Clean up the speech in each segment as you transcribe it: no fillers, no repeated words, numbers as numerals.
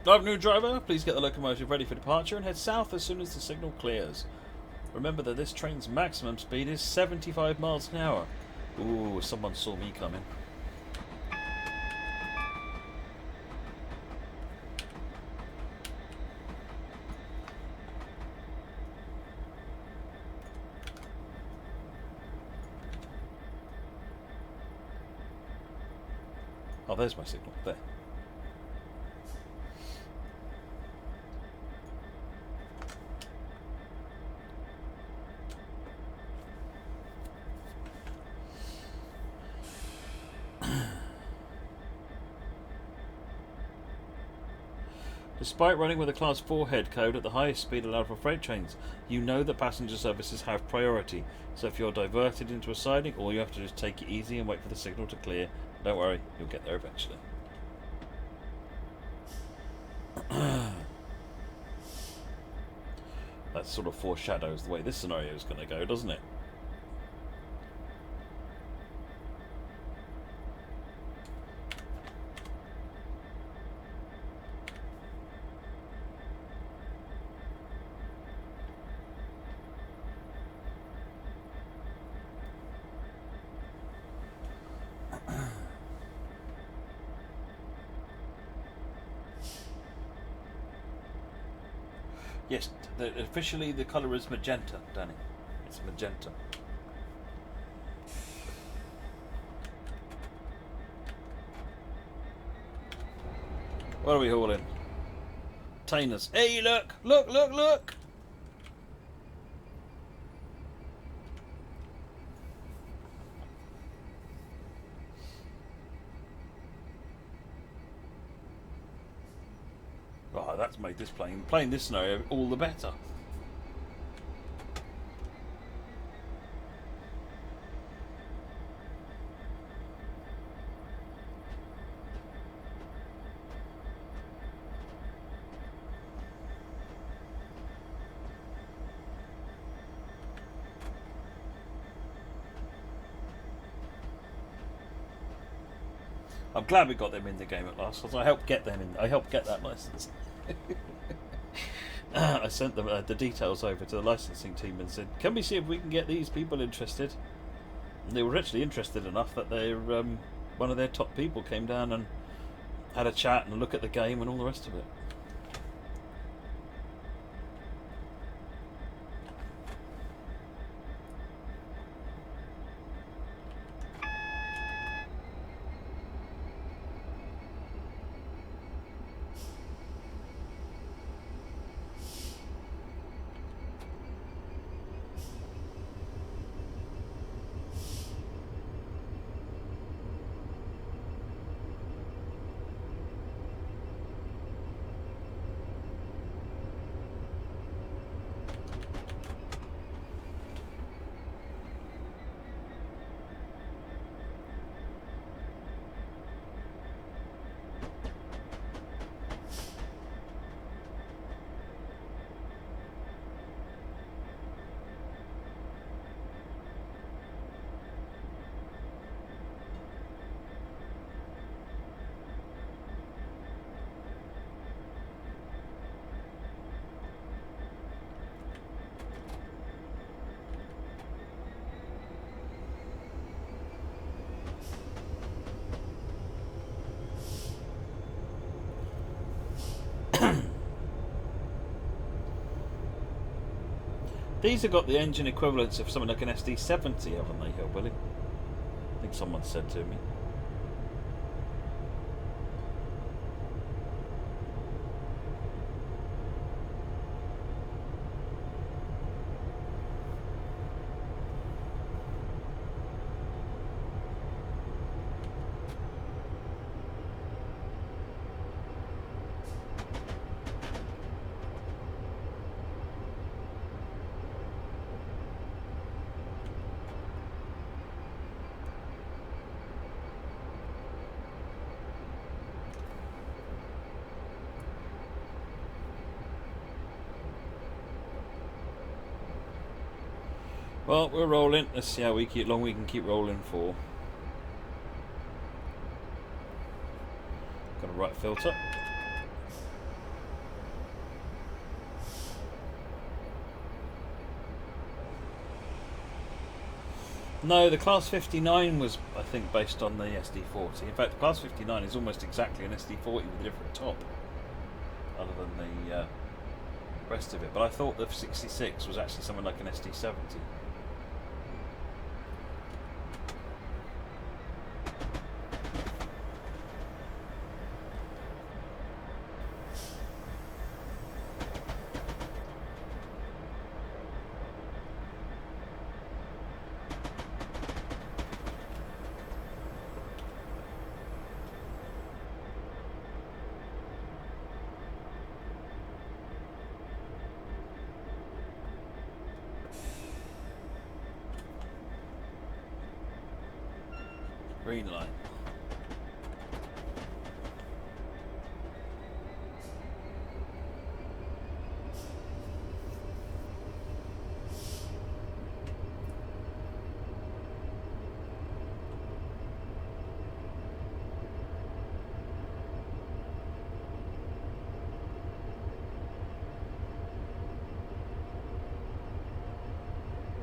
Avenue driver, please get the locomotive ready for departure and head south as soon as the signal clears. Remember that this train's maximum speed is 75 miles an hour. Ooh, someone saw me coming. Oh, there's my signal. There. Despite running with a Class 4 head code at the highest speed allowed for freight trains, you know that passenger services have priority. So if you're diverted into a siding, all you have to do is take it easy and wait for the signal to clear. Don't worry, you'll get there eventually. That sort of foreshadows the way this scenario is going to go, doesn't it? Yes, officially the colour is magenta, Danny. It's magenta. What are we hauling? Tainers. Hey, look! Look, look, look! Oh, that's made this playing this scenario all the better. I'm glad we got them in the game at last, because I helped get them in. I helped get that license. I sent them the details over to the licensing team and said, "Can we see if we can get these people interested?" And they were actually interested enough that they one of their top people came down and had a chat and a look at the game and all the rest of it. These have got the engine equivalents of something like an SD70, haven't they, Hillbilly? I think someone said to me. Well, we're rolling. Let's see how long we can keep rolling for. Got a right filter. No, the Class 59 was, I think, based on the SD40. In fact, the Class 59 is almost exactly an SD40 with a different top, other than the rest of it. But I thought the 66 was actually something like an SD70. Green line.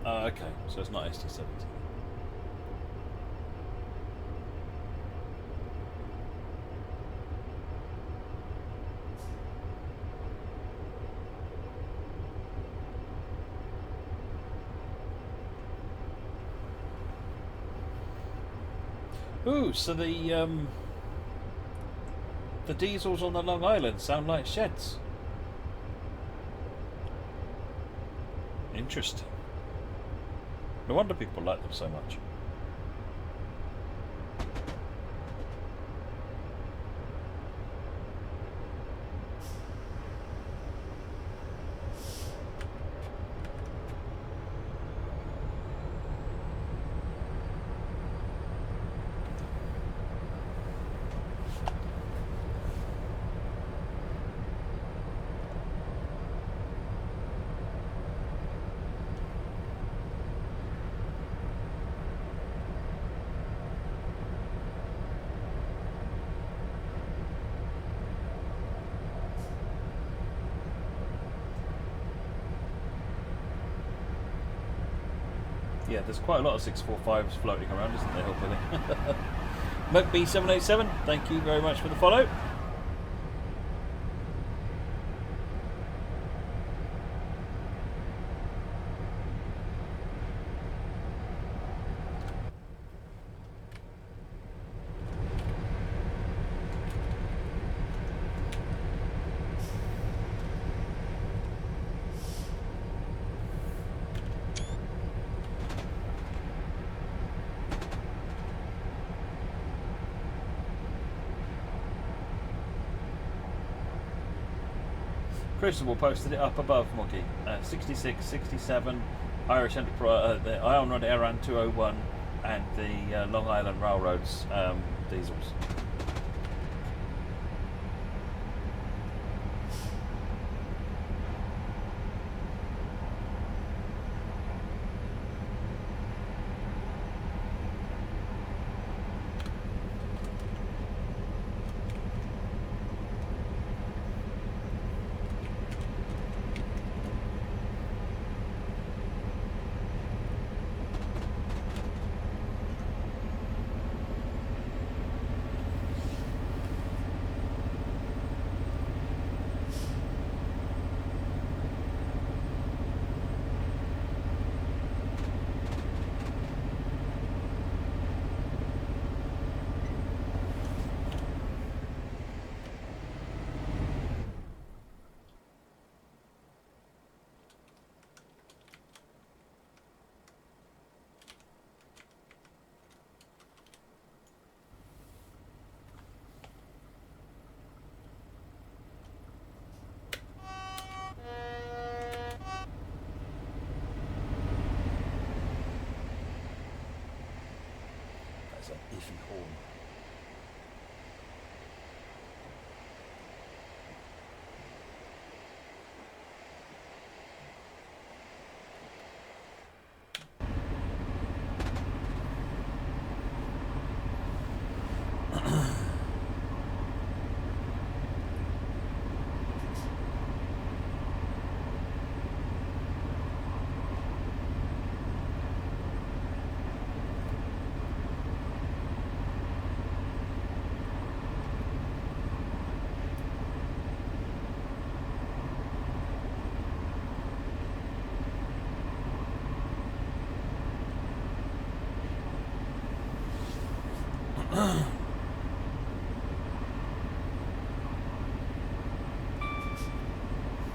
Okay, so it's not SD70. Ooh, so the diesels on the Long Island sound like sheds. Interesting. No wonder people like them so much. Yeah, there's quite a lot of 645s floating around, isn't there, hopefully? MokeB787, thank you very much for the follow. Crucible posted it up above, Muggy. 66, 67, Irish Enterprise, the Iron Rod Aran 201, and the Long Island Railroads diesels.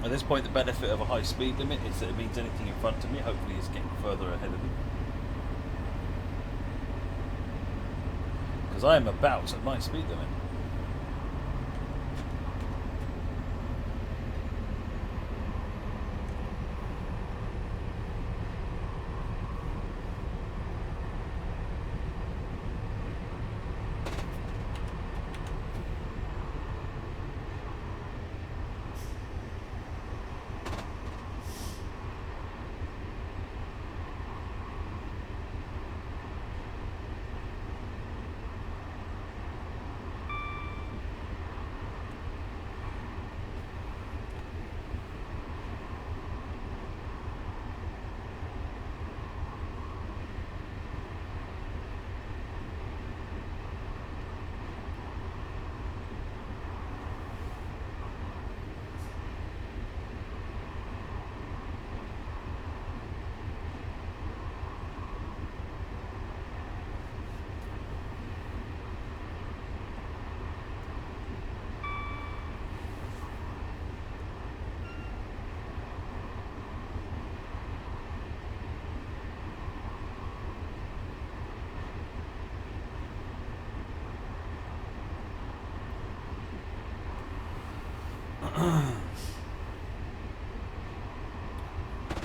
At this point, the benefit of a high speed limit is that it means anything in front of me hopefully is getting further ahead of me. Because I am about at my speed limit.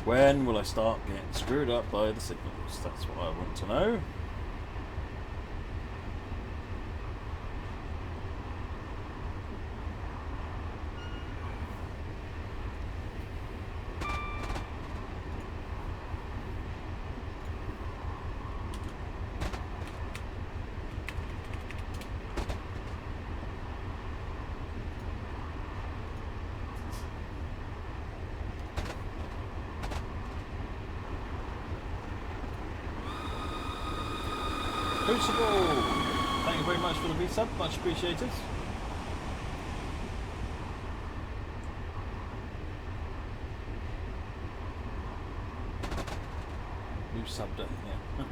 When will I start getting screwed up by the signals? That's what I want to know. Crucible! Thank you very much for the resub, much appreciated. New sub done, yeah.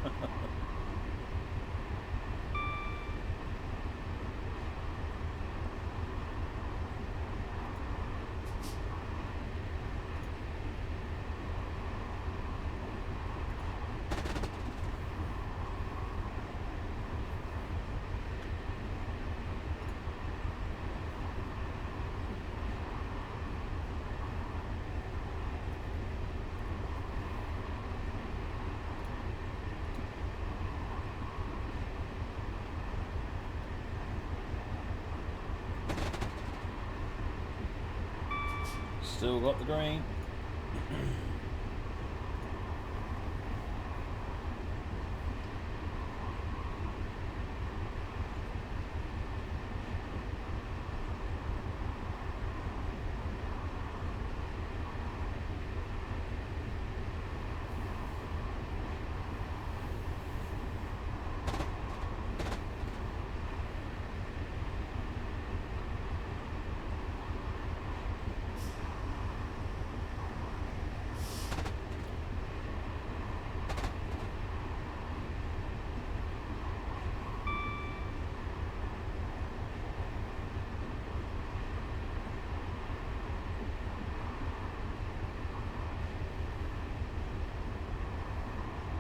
Still got the green.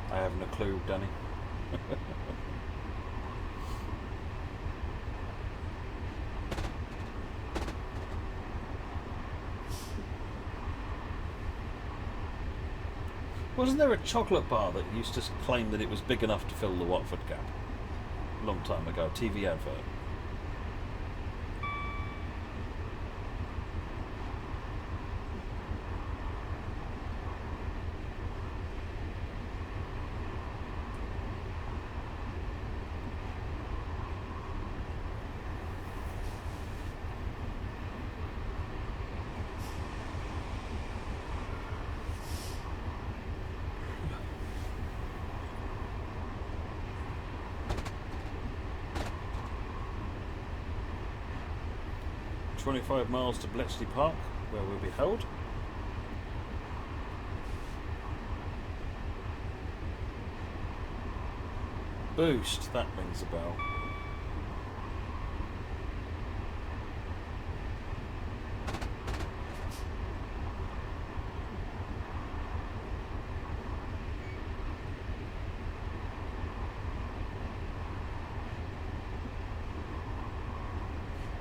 I haven't a clue, Danny. Wasn't there a chocolate bar that used to claim that it was big enough to fill the Watford gap? A long time ago, TV advert. "25 miles to Bletchley Park, where we'll be held." Boost, that rings a bell.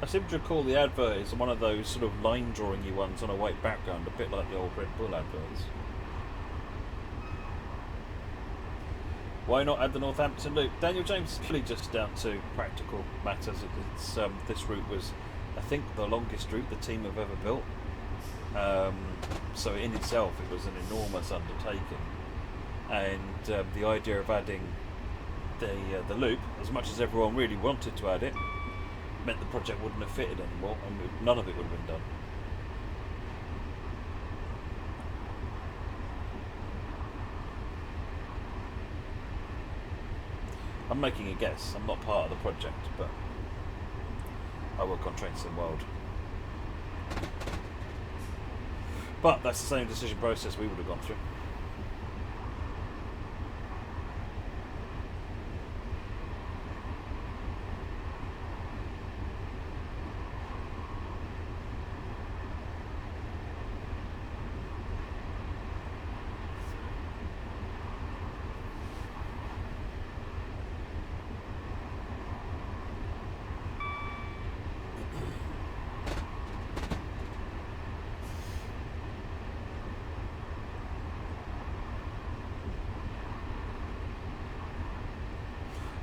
I seem to recall the advert is one of those sort of line drawing-y ones on a white background, a bit like the old Red Bull adverts. Why not add the Northampton Loop? Daniel James is purely just down to practical matters. It's this route was, I think, the longest route the team have ever built. So in itself, it was an enormous undertaking, and the idea of adding the loop, as much as everyone really wanted to add it, meant the project wouldn't have fitted anymore, and none of it would have been done. I'm making a guess. I'm not part of the project, but I work on Trains in World. But that's the same decision process we would have gone through.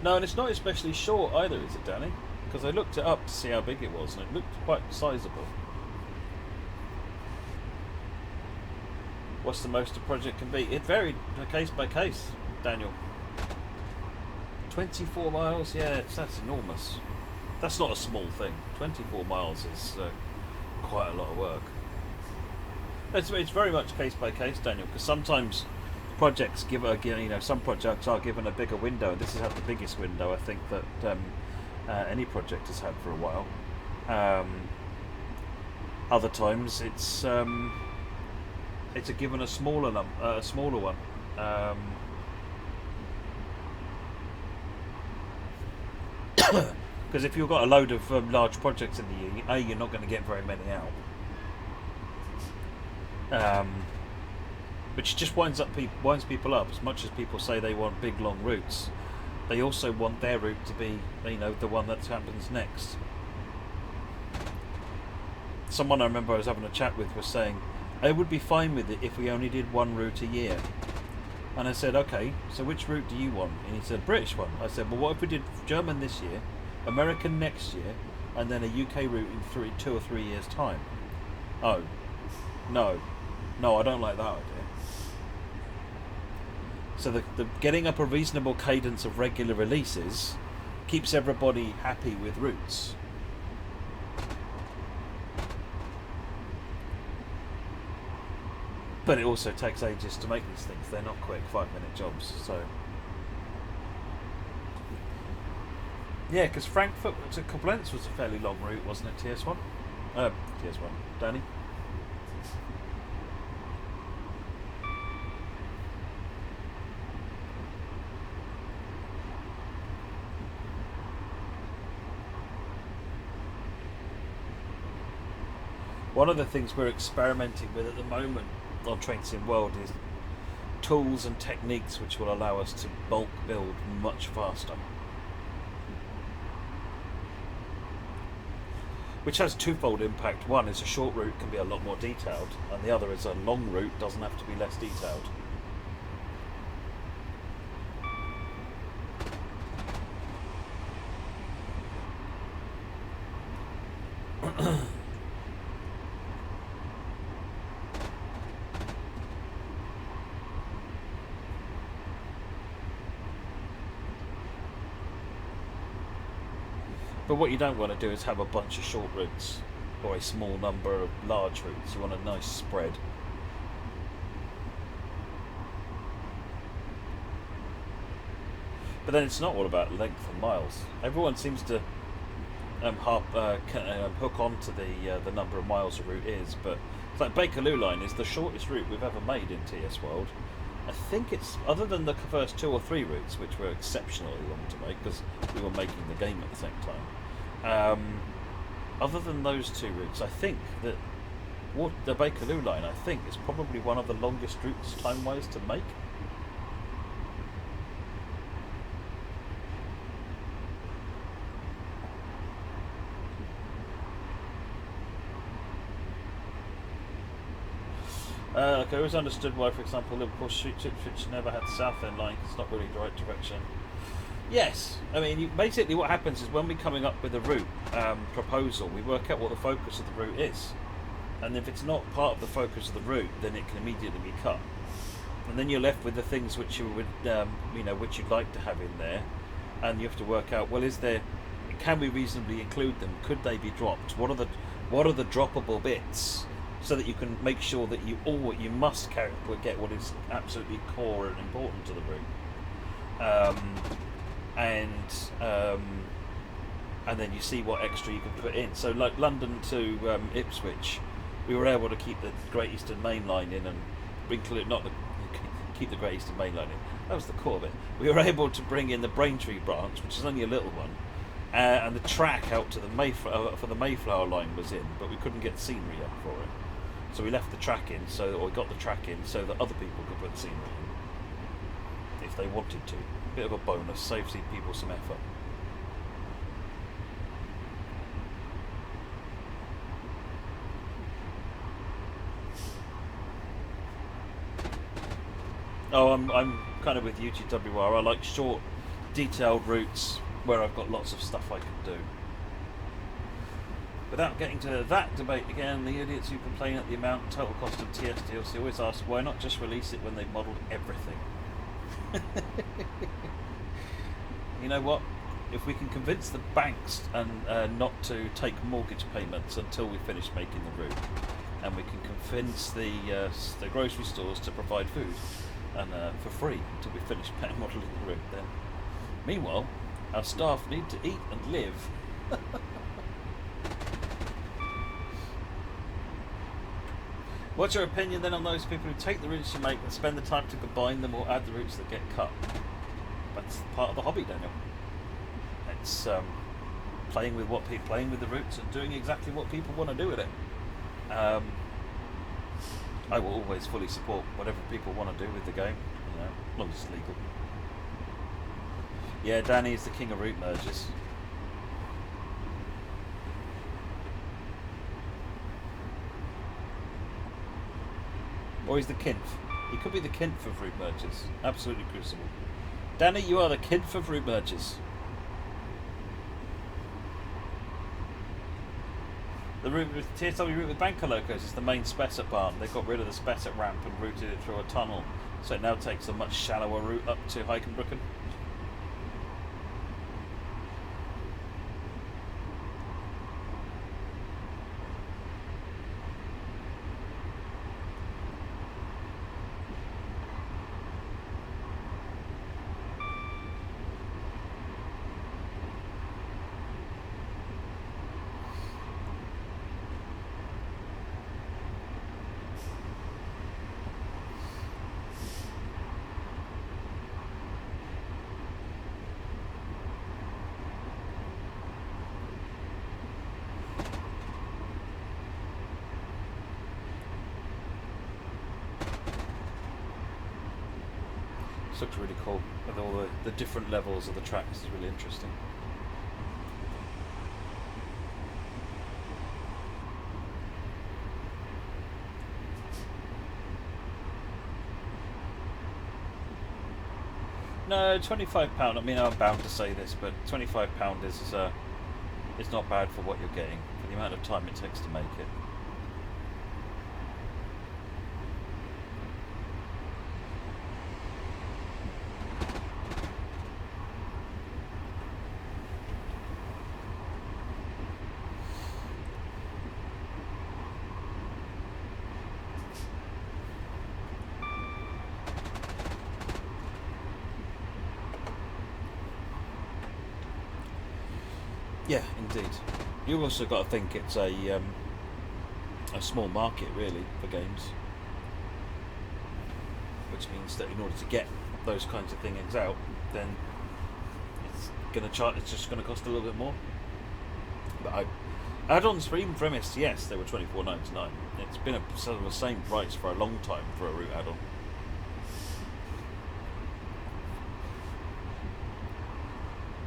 No, and it's not especially short either, is it, Danny? Because I looked it up to see how big it was, and it looked quite sizable. What's the most a project can be? It varied case by case, Daniel. 24 miles? Yeah, that's enormous. That's not a small thing. 24 miles is quite a lot of work. It's very much case by case, Daniel, because sometimes projects some projects are given a bigger window. This is the biggest window I think that any project has had for a while. Other times it's given a smaller one. Because if you've got a load of large projects in the year, you're not going to get very many out. Which just winds people up. As much as people say they want big long routes, they also want their route to be, the one that happens next. Someone I remember I was having a chat with was saying, I would be fine with it if we only did one route a year. And I said, okay, so which route do you want? And he said, British one. I said, well, what if we did German this year, American next year, and then a UK route in 2 or 3 years' time? Oh, no, I don't like that idea. So the getting up a reasonable cadence of regular releases keeps everybody happy with routes. But it also takes ages to make these things. They're not quick 5-minute jobs. So yeah, because Frankfurt to Koblenz was a fairly long route, wasn't it? TS1? TS1. Danny? One of the things we're experimenting with at the moment on Trains in World is tools and techniques which will allow us to bulk build much faster. Which has twofold impact. One is a short route can be a lot more detailed, and the other is a long route doesn't have to be less detailed. But what you don't want to do is have a bunch of short routes or a small number of large routes. You want a nice spread. But then it's not all about length and miles. Everyone seems to hook on to the number of miles a route is, but it's like Bakerloo line is the shortest route we've ever made in TS World. I think it's, other than the first 2 or 3 routes, which were exceptionally long to make because we were making the game at the same time. Other than those 2 routes, I think that the Bakerloo line, I think, is probably one of the longest routes time-wise to make. Like I always understood why, for example, Liverpool Street Switch never had the South End line, 'cause it's not really the right direction. Yes, I mean, basically what happens is when we're coming up with a route proposal, we work out what the focus of the route is. And if it's not part of the focus of the route, then it can immediately be cut. And then you're left with the things which you would, which you'd like to have in there, and you have to work out, well, can we reasonably include them? Could they be dropped? What are the droppable bits, so that you can make sure that you must get what is absolutely core and important to the route, and then you see what extra you can put in. So, like London to Ipswich, we were able to keep the Great Eastern Main Line in and keep the Great Eastern Main Line in. That was the core of it. We were able to bring in the Braintree branch, which is only a little one, and the track out to the for the Mayflower line was in, but we couldn't get scenery up for it. So we left the track in, or got the track in, so that other people could put scenery in if they wanted to. Bit of a bonus, saves people some effort. Oh, I'm kind of with UTWR. I like short, detailed routes where I've got lots of stuff I can do. Without getting to that debate again, the idiots who complain at the amount and total cost of TS DLC always ask, why not just release it when they've modelled everything? You know what? If we can convince the banks and not to take mortgage payments until we finish making the route, and we can convince the grocery stores to provide food and for free until we finish modelling the route, then meanwhile our staff need to eat and live. What's your opinion then on those people who take the routes you make and spend the time to combine them or add the routes that get cut? That's part of the hobby, Daniel. It's playing with the routes and doing exactly what people want to do with it. I will always fully support whatever people want to do with the game, as long as it's legal. Yeah, Danny is the king of route merges. Or he's the kinf. He could be the kinf of route merges. Absolutely crucible. Danny, you are the kinf of route merges. The route with TSW route with Banker Locos is the main Spessart barn. They got rid of the Spessart ramp and routed it through a tunnel, so it now takes a much shallower route up to Heikenbrücken. Looks really cool with all the different levels of the tracks. It's really interesting. No, £25. I mean, I'm bound to say this, but £25 is not bad for what you're getting, for the amount of time it takes to make it. Yeah, indeed. You've also got to think it's a small market, really, for games, which means that in order to get those kinds of things out, then it's just going to cost a little bit more. But add-ons for even for MSTS, they were $24.99. It's been sort of the same price for a long time for a route add-on.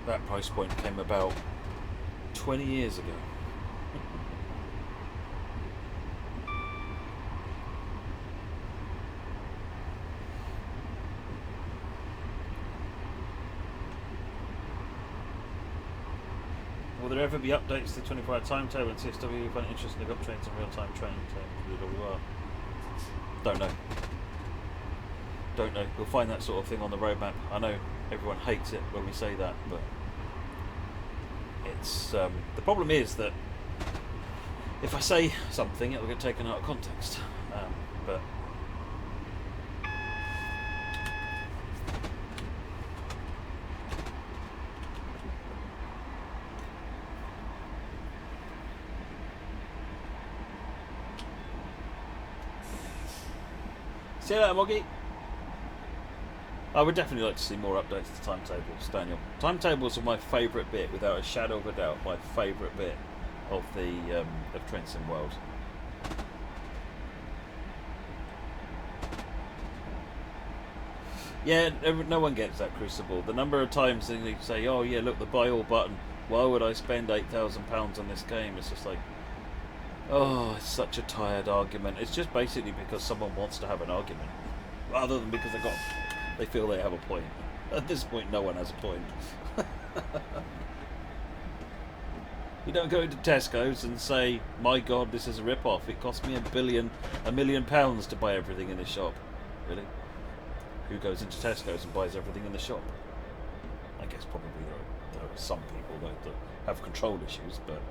That price point came about 20 years ago. there ever be updates to the 24-hour timetable and CSW? You find it interesting to pick up trains and real-time training to the WR? Don't know. Don't know. We'll find that sort of thing on the roadmap. I know everyone hates it when we say that, but it's the problem is that if I say something, it'll get taken out of context. But see you later, Moggy. I would definitely like to see more updates to timetables, Daniel. Timetables are my favourite bit, without a shadow of a doubt. My favourite bit of the of Train Sim World. Yeah, no one gets that Crucible. The number of times they say, "Oh yeah, look, the buy all button. Why would I spend £8,000 on this game?" It's just like, oh, it's such a tired argument. It's just basically because someone wants to have an argument, rather than because they feel they have a point. At this point, no one has a point. You don't go into Tesco's and say, "My God, this is a rip-off. It cost me £1 million to buy everything in this shop." Really? Who goes into Tesco's and buys everything in the shop? I guess probably there are some people that have control issues, but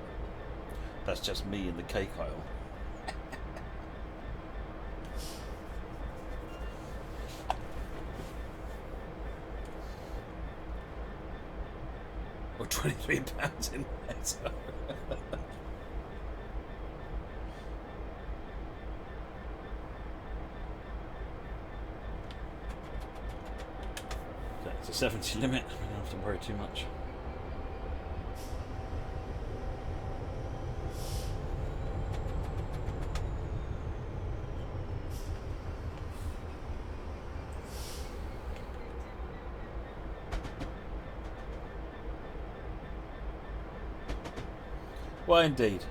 that's just me in the cake aisle. Or £23 in Netto. Okay, it's a 70 limit. We don't have to worry too much. Well, indeed,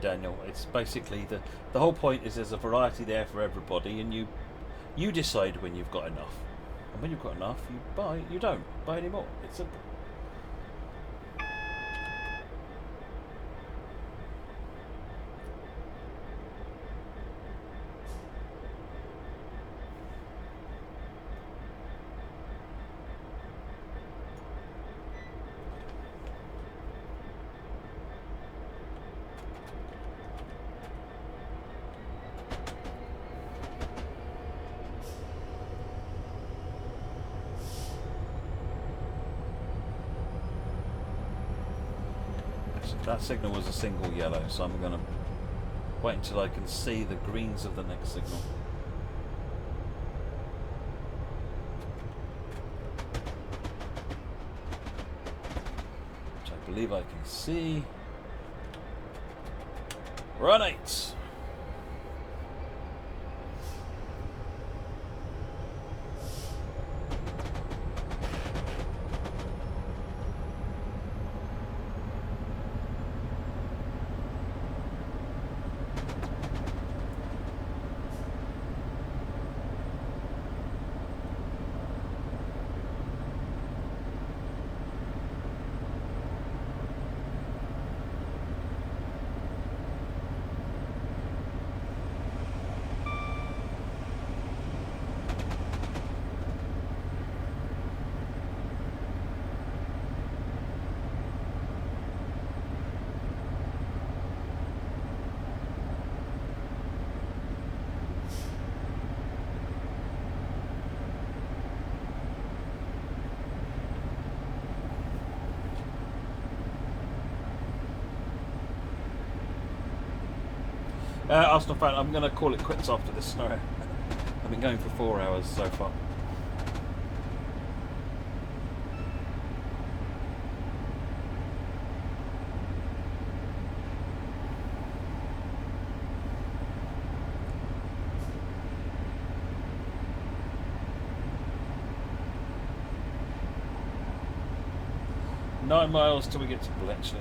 Daniel. It's basically the whole point is there's a variety there for everybody, and you decide when you've got enough, and when you've got enough, you buy. You don't buy any more. It's simple. That signal was a single yellow, so I'm going to wait until I can see the greens of the next signal. Which I believe I can see. Run 8! Arsenal fan, I'm going to call it quits after this snow. I've been going for 4 hours so far. Nine miles till we get to Bletchley.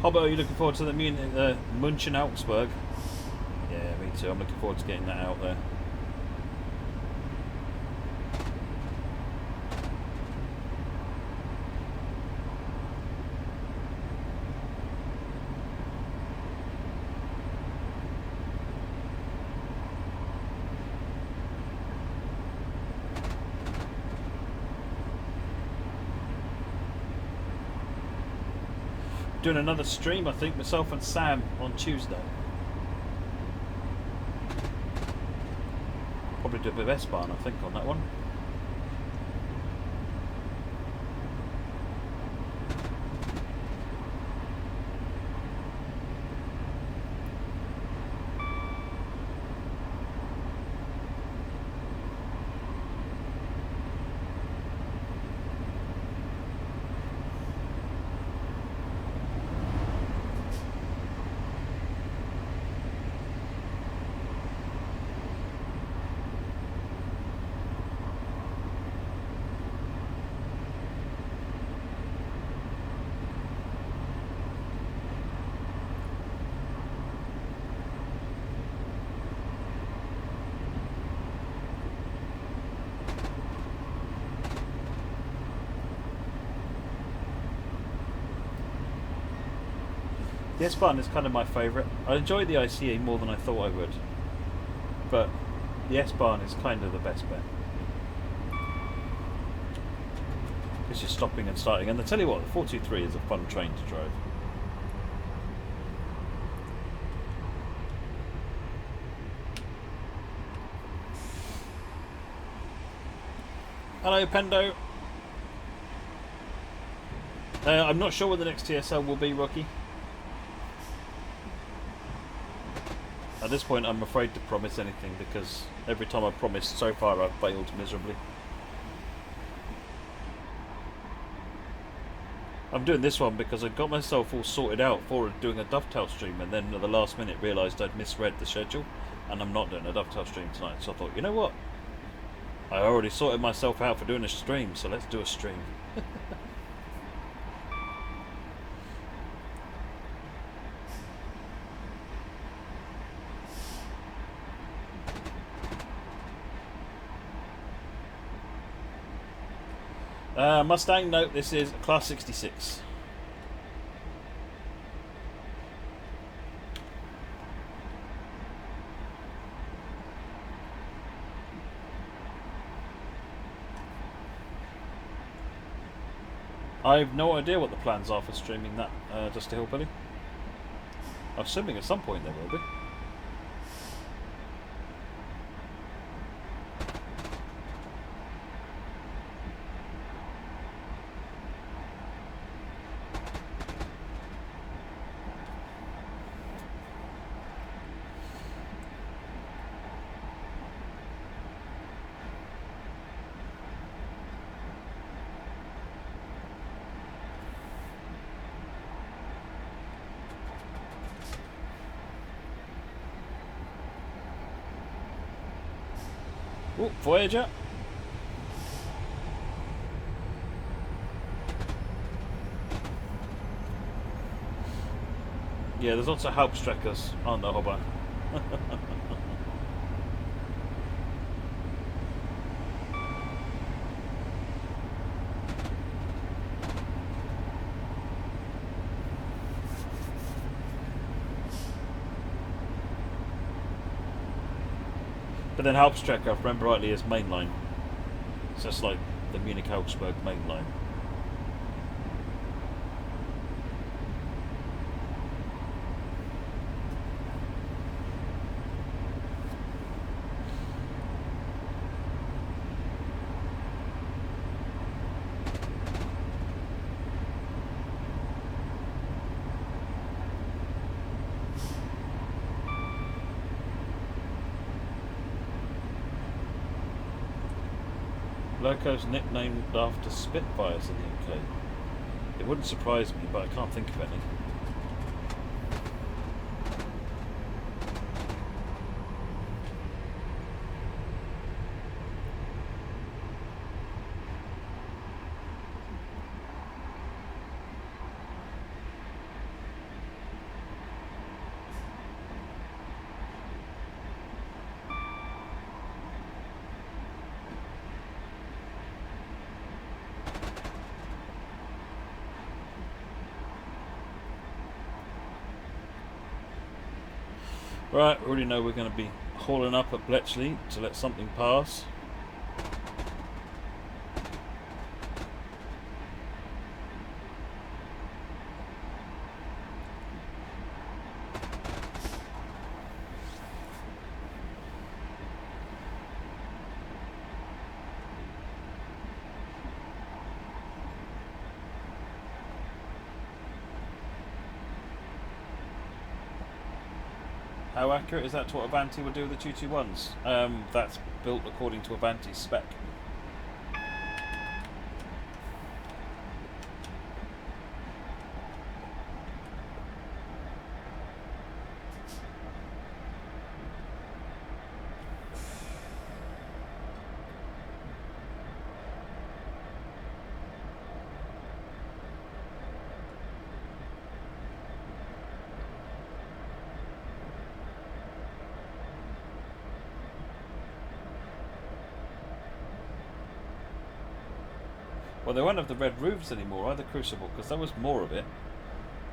Hobbo, are you looking forward to the Munchen Augsburg? Yeah, me too. I'm looking forward to getting that out there. Doing another stream, I think, myself and Sam on Tuesday. Probably do a bit of S-Bahn, I think, on that one. The S-Bahn is kind of my favourite. I enjoy the ICE more than I thought I would, but the S-Bahn is kind of the best bet. Because you're stopping and starting, and I tell you what, the 423 is a fun train to drive. Hello, Pendo. I'm not sure what the next TSL will be, Rocky. At this point, I'm afraid to promise anything because every time I've promised so far, I've failed miserably. I'm doing this one because I got myself all sorted out for doing a Dovetail stream, and then at the last minute realised I'd misread the schedule, and I'm not doing a Dovetail stream tonight. So I thought, you know what? I already sorted myself out for doing a stream, so let's do a stream. Mustang, no, this is Class 66. I have no idea what the plans are for streaming that Just a Hillbilly. I'm assuming at some point there will be. Ooh, Voyager. Yeah, there's lots of Hauptstreckers, aren't there, Hobber? But then Hauptstrecke, if I remember rightly, is mainline. It's just like the Munich-Augsburg mainline. Locos nicknamed after Spitfires in the UK. It wouldn't surprise me, but I can't think of any. Right, we already know we're going to be hauling up at Bletchley to let something pass. How accurate is that to what Avanti would do with the 221s? That's built according to Avanti's spec. Well, they won't have the red roofs anymore, either Crucible, because there was more of it.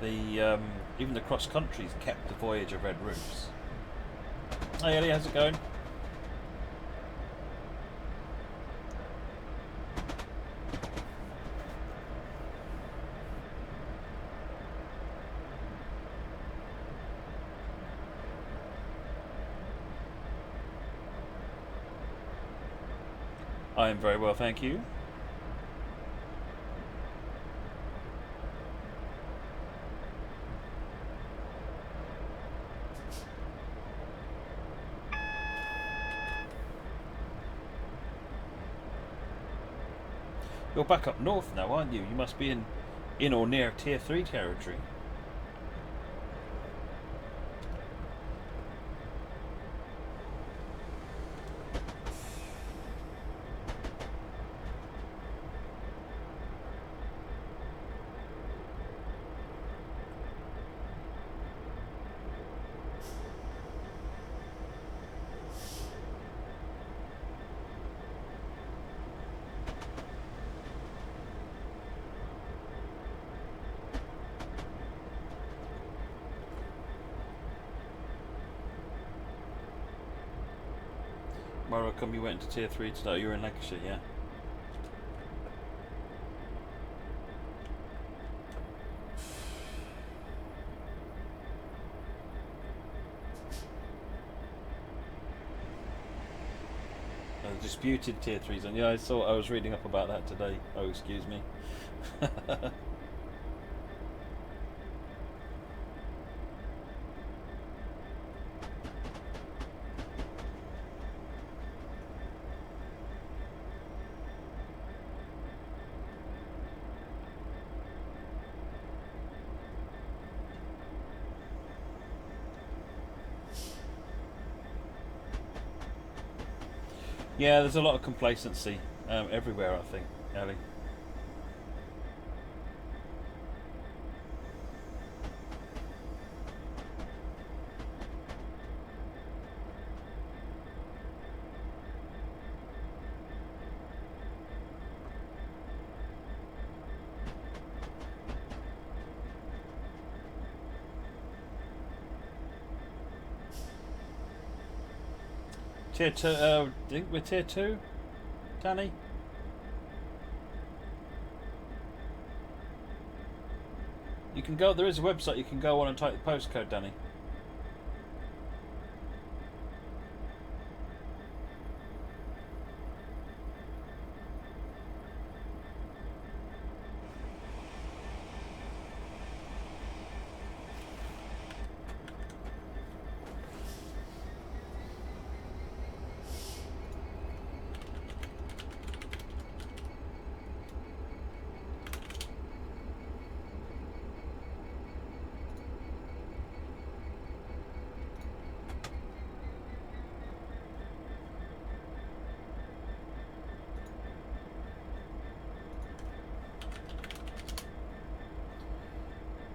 The even the cross countries kept the Voyager red roofs. Hey Ellie, how's it going? I am very well, thank you. You're back up north now, aren't you? You must be in or near Tier 3 territory. How come you went into Tier 3 today? You're in Lancashire, yeah? Disputed Tier 3s, and yeah, I was reading up about that today. Oh, excuse me. Yeah, there's a lot of complacency everywhere, I think, Ellie. Tier 2, I think we're Tier 2, Danny? You can go, there is a website you can go on and type the postcode, Danny.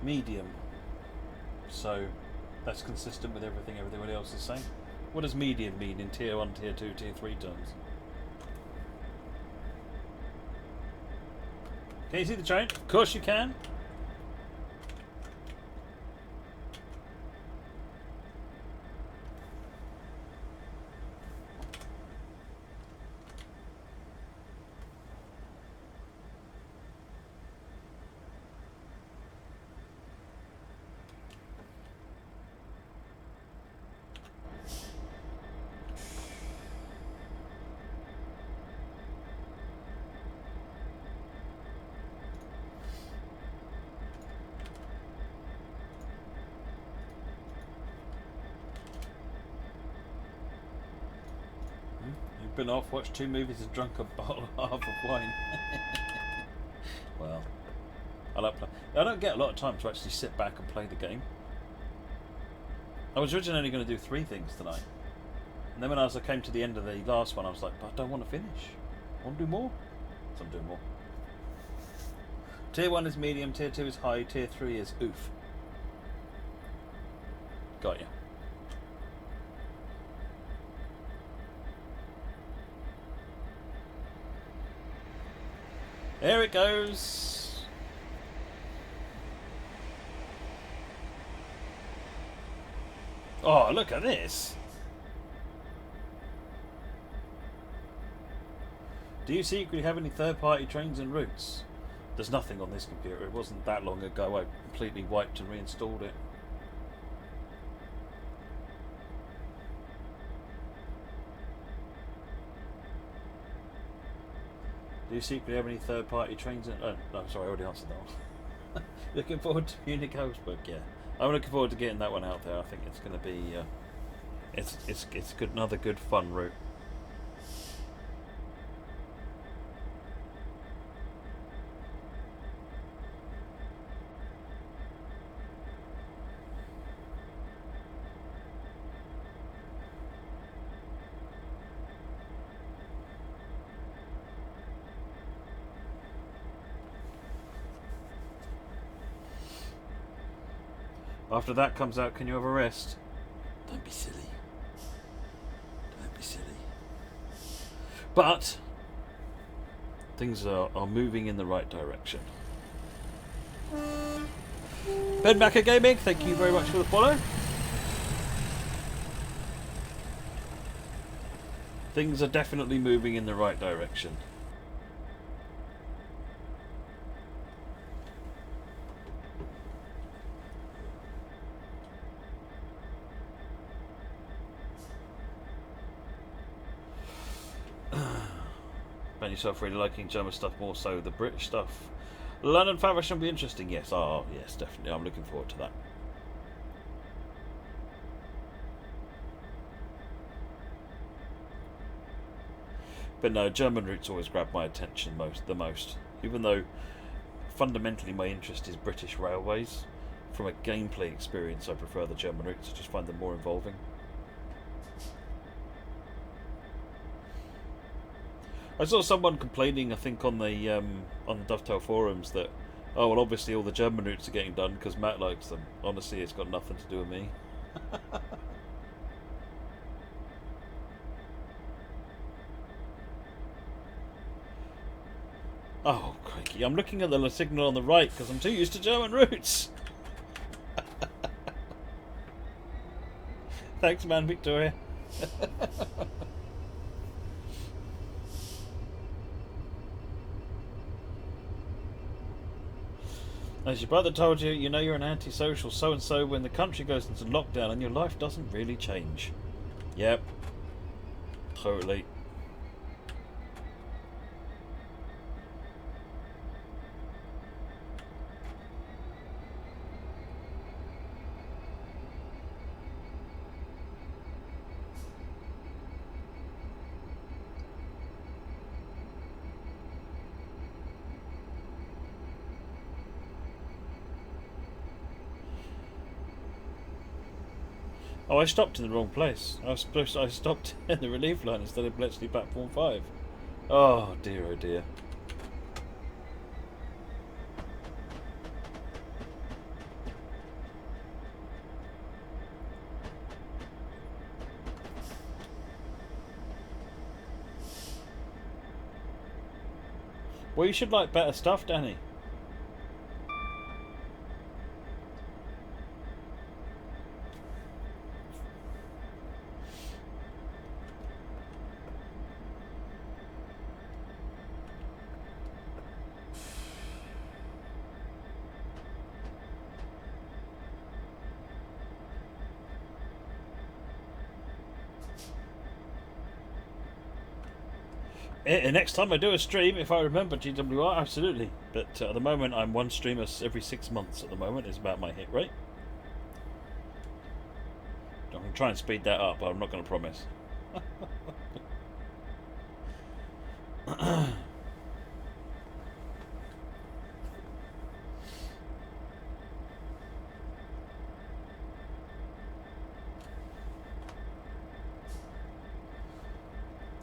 Medium. So that's consistent with everything everybody else is saying. What does medium mean in Tier 1, Tier 2, Tier 3 terms? Can you see the train? Of course you can. Been off, watched 2 movies and drunk a bottle and a half of wine. Well, I don't get a lot of time to actually sit back and play the game. I was originally only going to do 3 things tonight. And then when I came to the end of the last one, I was like, but I don't want to finish. I want to do more. So I'm doing more. Tier 1 is medium, Tier 2 is high, Tier 3 is oof. Got you. There it goes. Oh, look at this. Do you secretly have any third-party trains and routes? There's nothing on this computer. It wasn't that long ago I completely wiped and reinstalled it. Do you secretly have any third-party trains and... Oh, no, sorry, I already answered that one. Looking forward to Munich Augsburg, yeah. I'm looking forward to getting that one out there. I think it's going to be... it's good, another good fun route. After that comes out, can you have a rest? Don't be silly. Don't be silly. But things are moving in the right direction. Ben Macker Gaming, thank you very much for the follow. Things are definitely moving in the right direction. Found yourself really liking German stuff more so the British stuff. London Fashion will be interesting, yes. Oh, yes, definitely. I'm looking forward to that. But no, German routes always grab my attention the most. Even though fundamentally my interest is British railways, from a gameplay experience I prefer the German routes. I just find them more involving. I saw someone complaining, I think, on the Dovetail forums that, oh well, obviously all the German routes are getting done because Matt likes them. Honestly, it's got nothing to do with me. Oh, crikey! I'm looking at the signal on the right because I'm too used to German routes. Thanks, man, Victoria. As your brother told you, you know you're an antisocial so-and-so when the country goes into lockdown and your life doesn't really change. Yep. Totally. Oh, I stopped in the wrong place. I stopped in the relief line instead of Bletchley platform 5. Oh dear, oh dear. Well, you should like better stuff, Danny. Next time I do a stream, if I remember GWR, absolutely. But at the moment, I'm one streamer every 6 months. At the moment, is about my hit rate. I'm going to try and speed that up, but I'm not going to promise.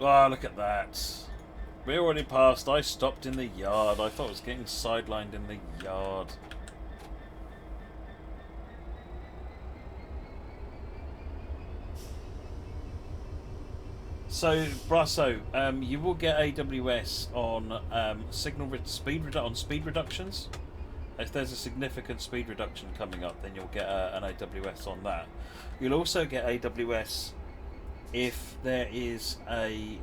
Ah, look at that. We already passed. I stopped in the yard. I thought I was getting sidelined in the yard. So, Brasso, you will get AWS on speed reductions. If there's a significant speed reduction coming up, then you'll get an AWS on that. You'll also get AWS if there is a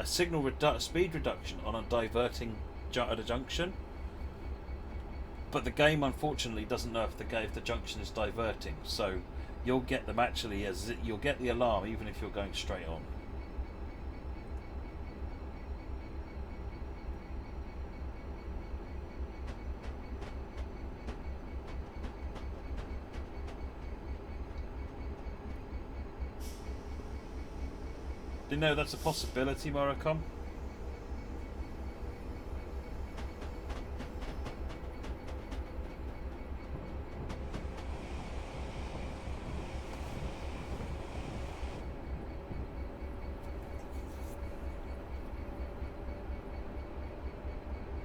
speed reduction on a diverting at a junction. But the game unfortunately doesn't know if the junction is diverting, so you'll get them actually as you'll get the alarm even if you're going straight on. Do you know that's a possibility, Moricom?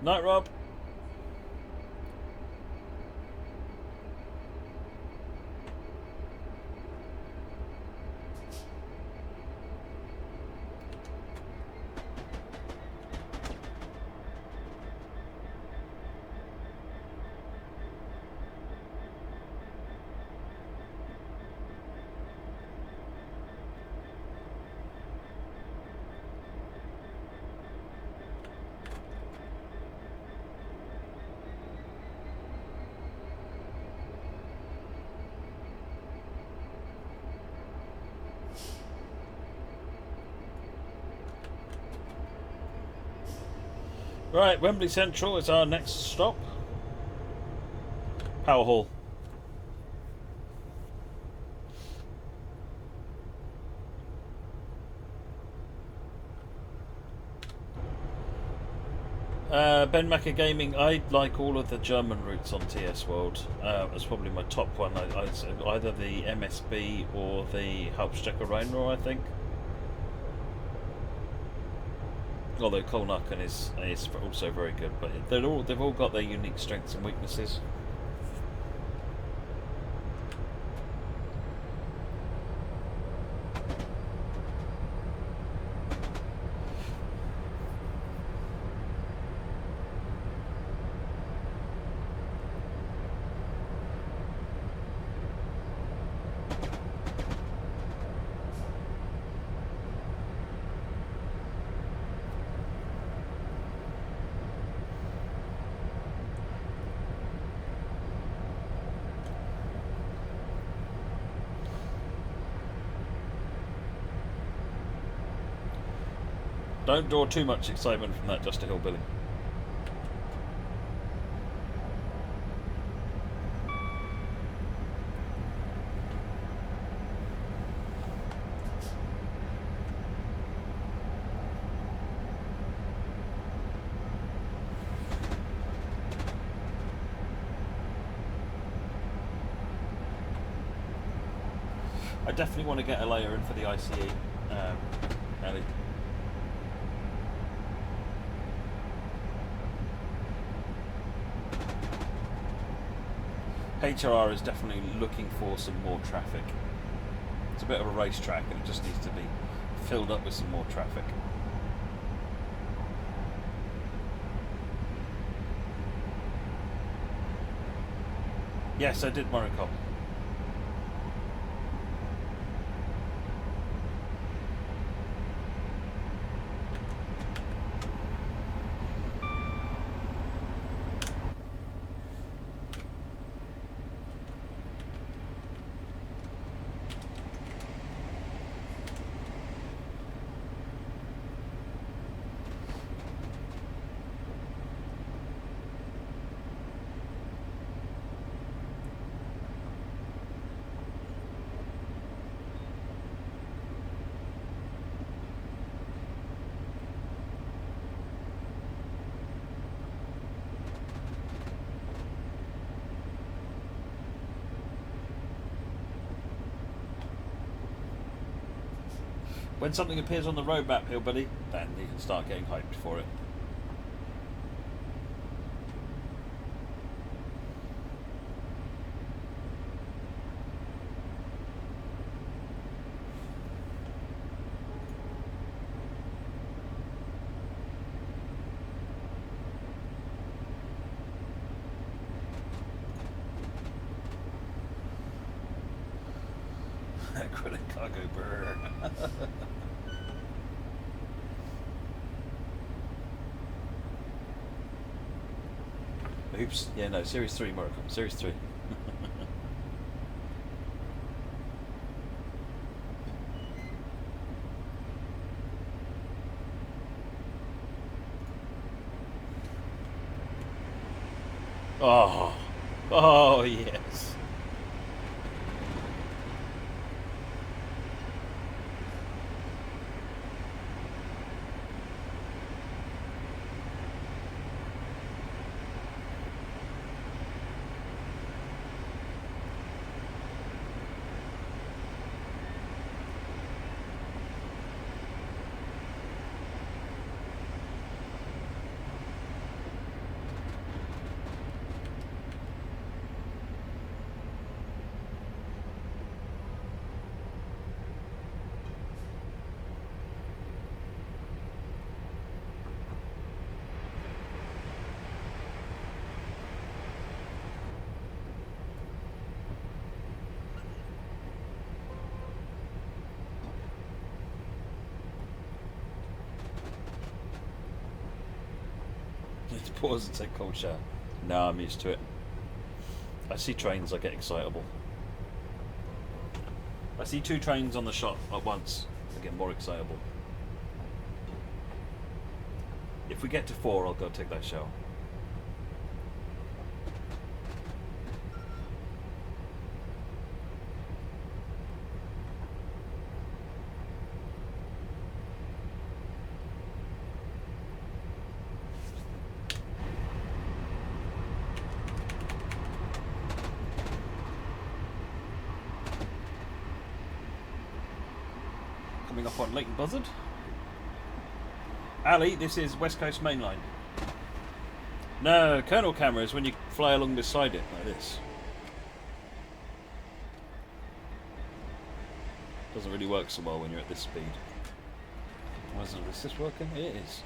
Night, Rob. Right, Wembley Central is our next stop. Power Hall. Ben Macker Gaming, I like all of the German routes on TS World. It's probably my top one. Either the MSB or the Hauptstrecke Rheinrohr, I think. Although Cannock is also very good, but they've all got their unique strengths and weaknesses. Don't draw too much excitement from that, Just a Hillbilly. I definitely want to get a layer in for the ICE, Ellie. HRR is definitely looking for some more traffic. It's a bit of a racetrack and it just needs to be filled up with some more traffic. Yes, I did, Moricom. When something appears on the road map, Hillbilly, then you can start getting hyped for it. Credit cargo burr. Oops. Yeah, no, Series 3, Morocco. Series 3. Oh. Oh, yes. Need to pause and take a cold shower. No, I'm used to it. I see trains, I get excitable. I see 2 trains on the shot at once, I get more excitable. If we get to 4, I'll go take that shower. Coming up on Leighton Buzzard. Ali, this is West Coast Main Line. No, kernel camera is when you fly along beside it, like this. Doesn't really work so well when you're at this speed. Is this working? It is.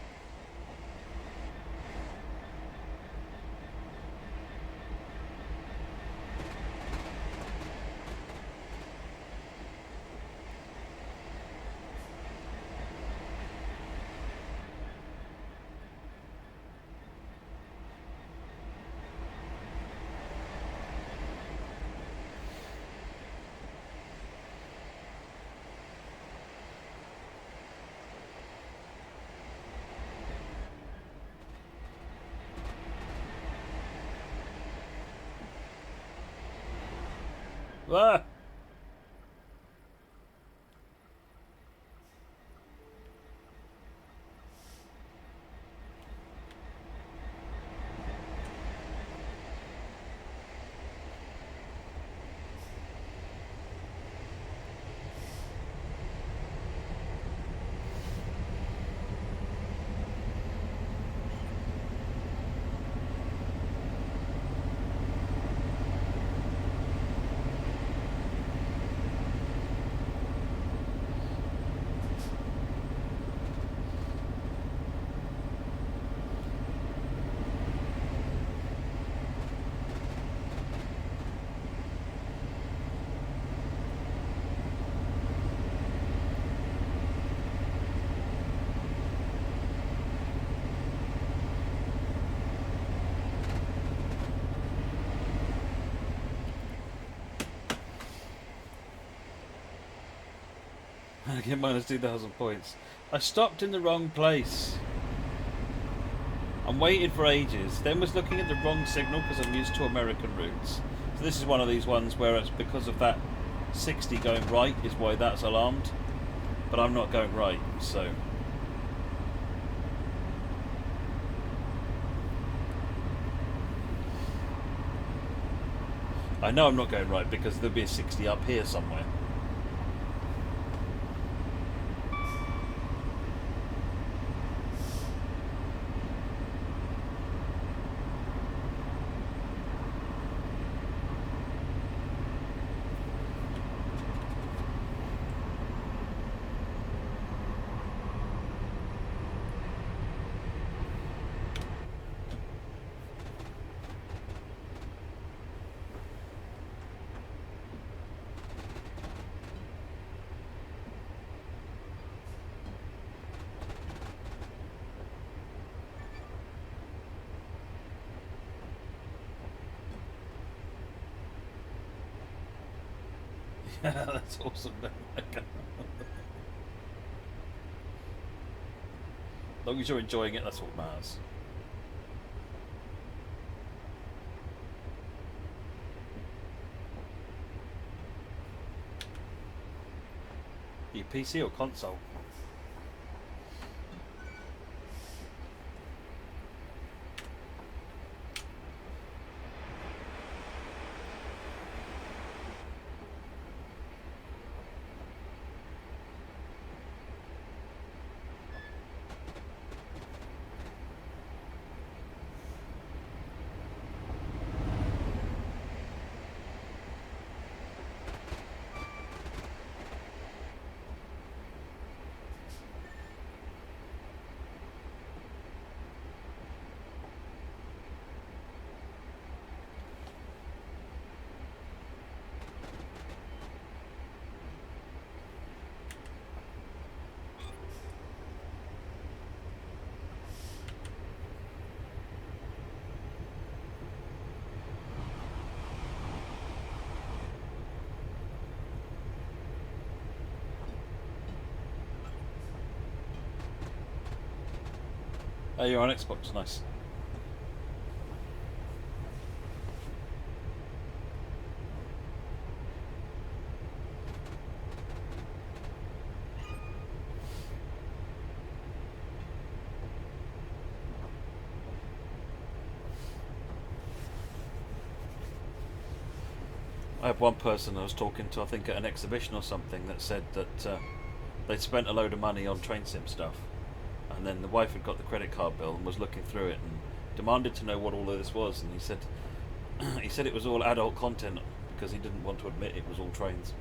Ah! I get minus 2,000 points. I stopped in the wrong place. And waited for ages. Then was looking at the wrong signal because I'm used to American routes. So this is one of these ones where it's because of that 60 going right is why that's alarmed. But I'm not going right, so... I know I'm not going right because there'll be a 60 up here somewhere. Yeah, that's awesome. As long as you're enjoying it, that's what matters. Your PC or console? Oh, you're on Xbox, nice. I have one person I was talking to, I think at an exhibition or something, that said that they'd spent a load of money on train sim stuff, and then the wife had got the credit card bill and was looking through it and demanded to know what all of this was, and he said it was all adult content because he didn't want to admit it was all trains.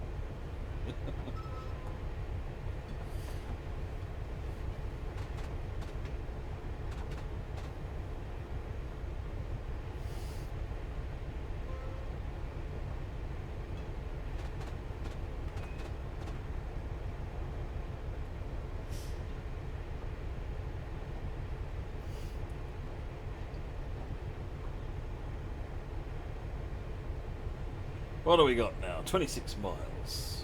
What do we got now? 26 miles.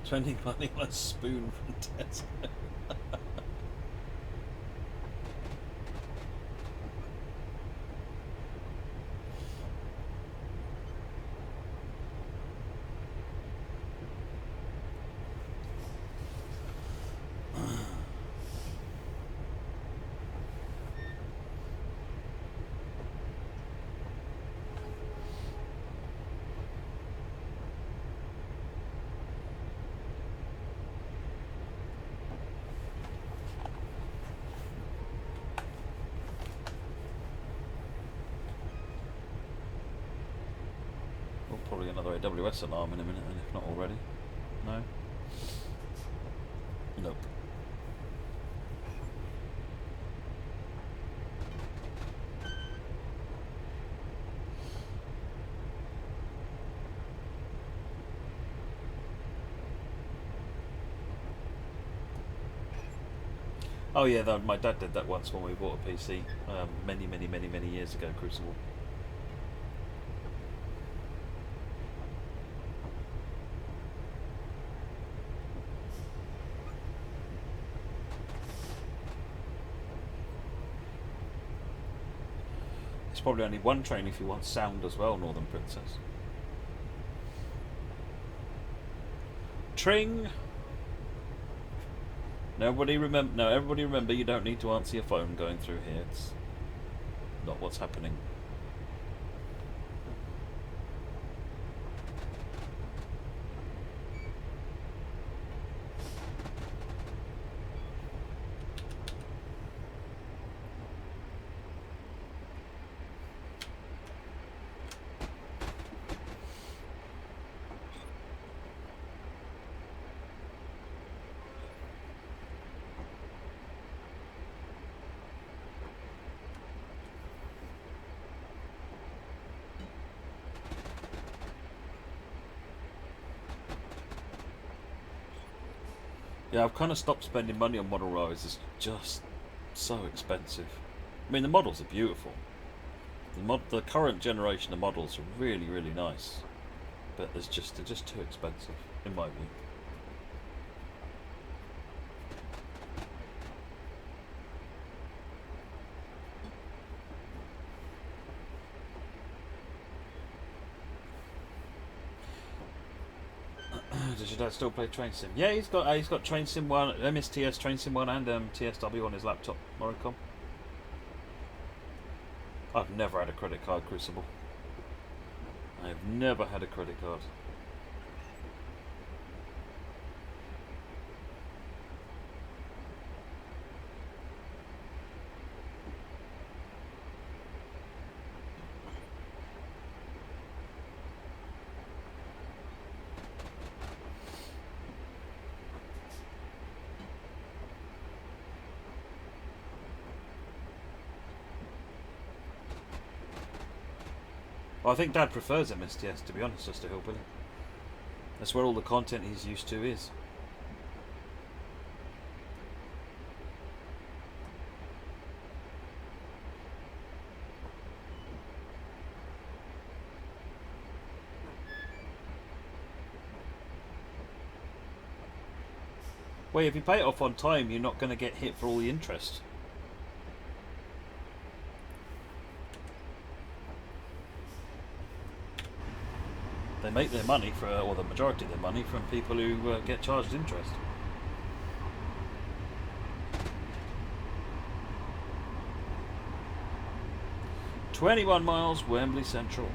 20 money on a spoon from Tesco. Probably another AWS alarm in a minute, and if not already. No? Nope. Oh yeah, my dad did that once when we bought a PC many years ago, Crucible. There's probably only one train if you want sound as well, Northern Princess. Tring! Everybody remember you don't need to answer your phone going through here. It's not what's happening. Yeah, I've kind of stopped spending money on model railways. It's just so expensive. I mean, the models are beautiful. The current generation of models are really nice. but they're just too expensive, in my view. Does your dad still play Train Sim? Yeah, he's got Train Sim 1, MSTS Train Sim 1 and TSW on his laptop, Moricom. I've never had a credit card, Crucible. I've never had a credit card. Well, I think Dad prefers MSTS, to be honest, just to Hillbilly. That's where all the content he's used to is. Well, if you pay it off on time, you're not going to get hit for all the interest. They make their money, or the majority of their money, from people who get charged interest. "21 miles, Wembley Central."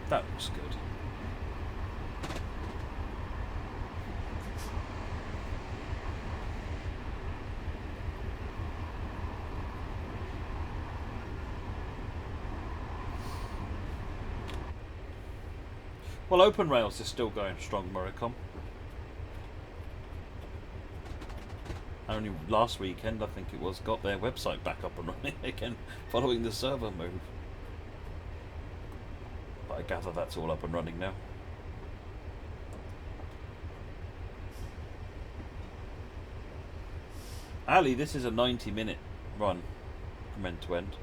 That looks good. Well, Open Rails is still going strong, Moricom. Only last weekend, I think it was, got their website back up and running again, following the server move. But I gather that's all up and running now. Ali, this is a 90-minute run from end to end.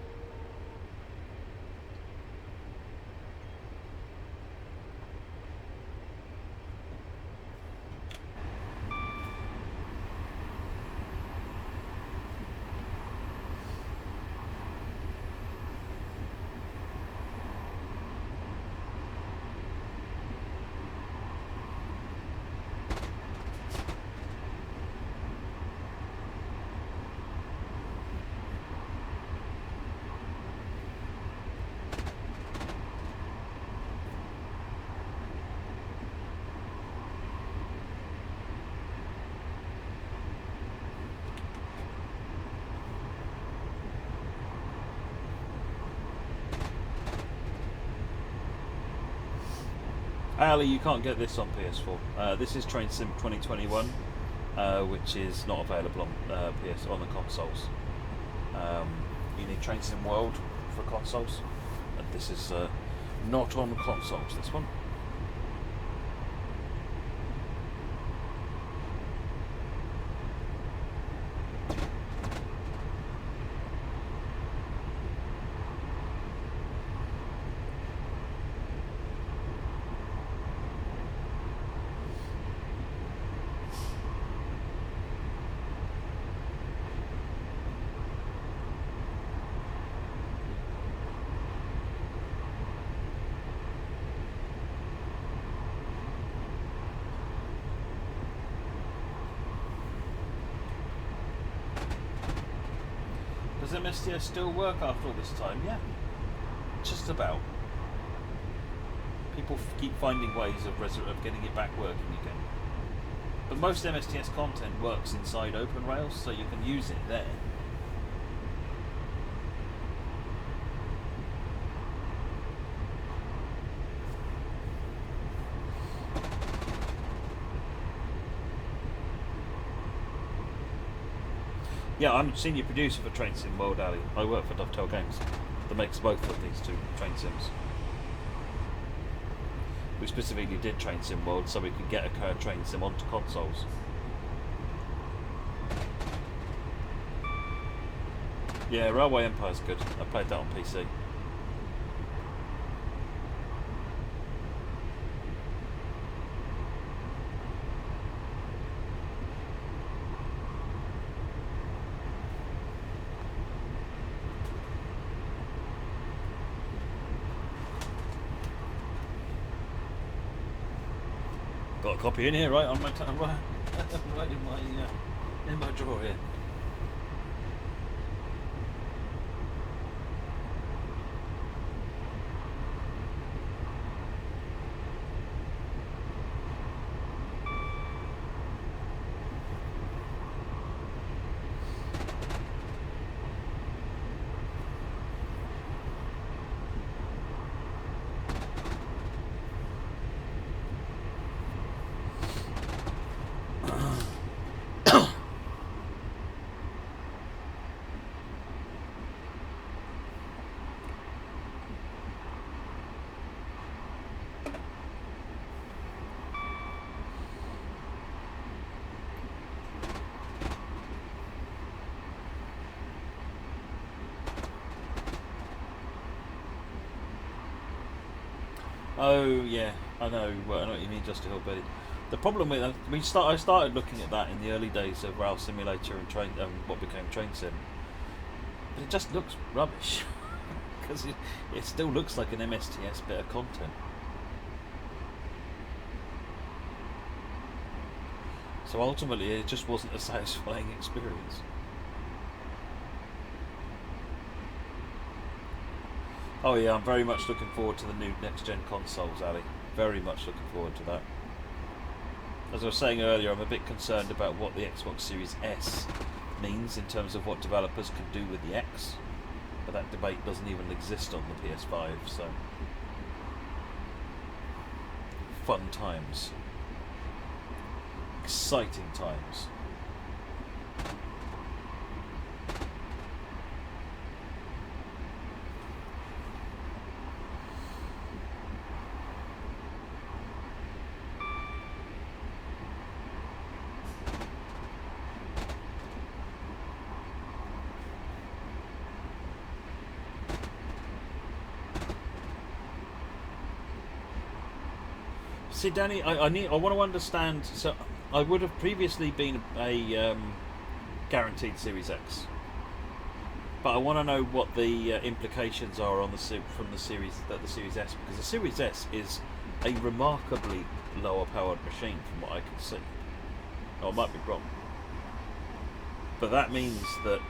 Ali, you can't get this on PS4. This is Train Sim 2021, which is not available on on the consoles. You need Train Sim World for consoles, and this is not on consoles. This one. Does MSTS still work after all this time? Yeah, just about. People keep finding ways of getting it back working again. But most MSTS content works inside Open Rails, so you can use it there. Yeah, I'm senior producer for Train Sim World, Ali. I work for Dovetail Games, that makes both of these two Train Sims. We specifically did Train Sim World so we could get a Train Sim onto consoles. Yeah, Railway Empire's good. I played that on PC. got a copy in here, right on my right in my drawer here. Oh yeah, I know what you mean, just a hillbilly. The problem with I started looking at that in the early days of Rail Simulator and what became Train Sim, but it just looks rubbish because it still looks like an MSTS bit of content. So ultimately, it just wasn't a satisfying experience. Oh yeah, I'm very much looking forward to the new next-gen consoles, Ali. Very much looking forward to that. As I was saying earlier, I'm a bit concerned about what the Xbox Series S means in terms of what developers can do with the X. But that debate doesn't even exist on the PS5, so... Fun times. Exciting times. See, Danny, I want to understand. So, I would have previously been a guaranteed Series X, but I want to know what the implications are on the Series S, because the Series S is a remarkably lower powered machine from what I can see. Oh, I might be wrong, but that means that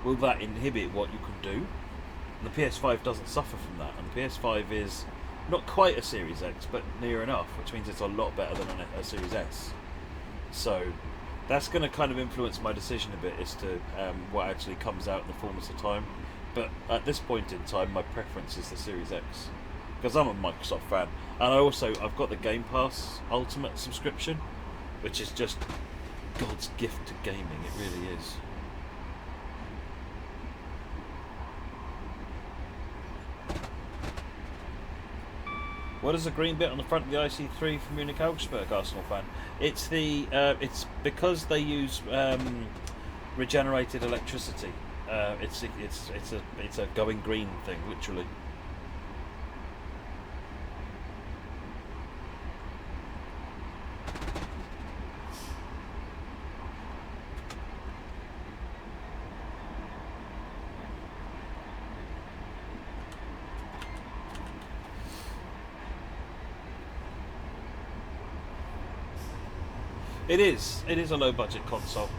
will that inhibit what you can do? And the PS5 doesn't suffer from that, and the PS5 is not quite a Series X, but near enough, which means it's a lot better than a Series S. So that's going to kind of influence my decision a bit as to what actually comes out in the fullness of time. But at this point in time, my preference is the Series X, because I'm a Microsoft fan, and I've got the Game Pass Ultimate subscription, which is just God's gift to gaming. It really is. What is the green bit on the front of the IC3 from Munich Augsburg, Arsenal fan? It's it's because they use regenerated electricity. It's a going green thing, literally. It is a low budget console,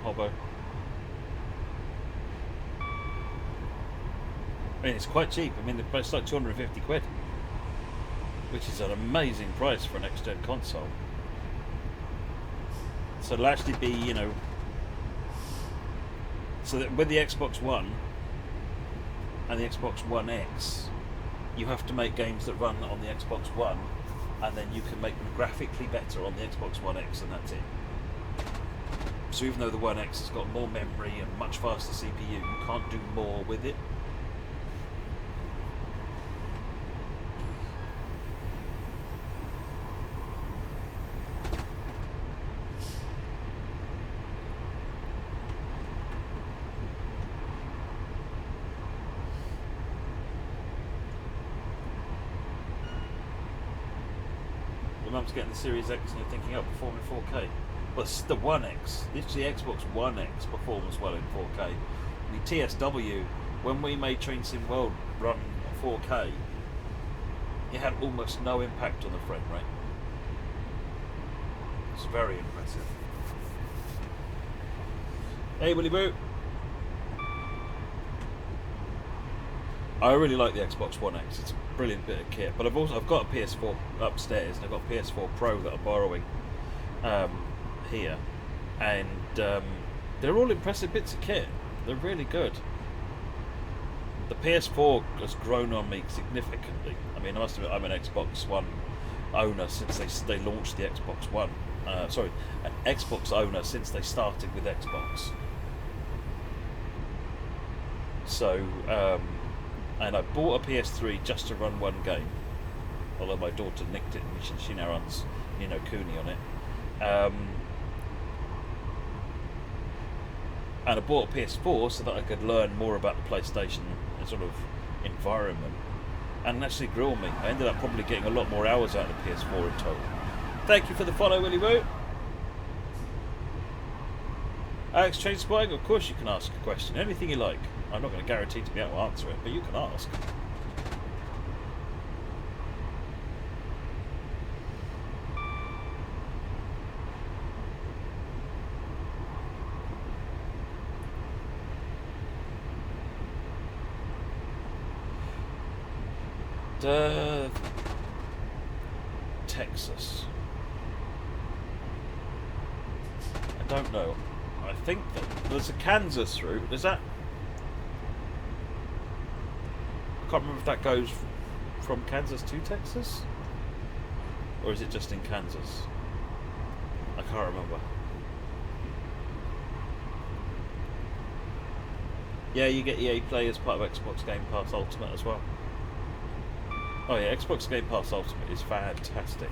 Hobbo. I mean, it's quite cheap. I mean, the price is like 250 quid, which is an amazing price for a next gen console. So it'll actually be, you know, so that with the Xbox One and the Xbox One X, you have to make games that run on the Xbox One, and then you can make them graphically better on the Xbox One X, and that's it. So even though the One X has got more memory and much faster CPU, you can't do more with it. Mum's getting the Series X and you're thinking, oh, perform in 4K. Well, it's the One X. Literally, Xbox One X performs well in 4K. The TSW, when we made Train Sim World run 4K, it had almost no impact on the frame rate. It's very impressive. Hey, Willy Boo. I really like the Xbox One X. It's a brilliant bit of kit. But I've got a PS4 upstairs, and I've got a PS4 Pro that I'm borrowing here, and they're all impressive bits of kit. They're really good. The PS4 has grown on me significantly. I mean, I must admit, I'm an Xbox One owner since they launched the Xbox One. Sorry, an Xbox owner since they started with Xbox. So, and I bought a PS3 just to run one game. Although my daughter nicked it and she now runs Ni no Kuni on it. And I bought a PS4 so that I could learn more about the PlayStation sort of environment. And it actually grew on me. I ended up probably getting a lot more hours out of the PS4 in total. Thank you for the follow, Willy Woo. Alex, Chain Spying, of course you can ask a question. Anything you like. I'm not going to guarantee to be able to answer it, but you can ask. Texas. I don't know. I think that there's a Kansas route. Is that? I can't remember if that goes from Kansas to Texas, or is it just in Kansas? I can't remember. Yeah, you get EA Play as part of Xbox Game Pass Ultimate as well. Oh yeah, Xbox Game Pass Ultimate is fantastic.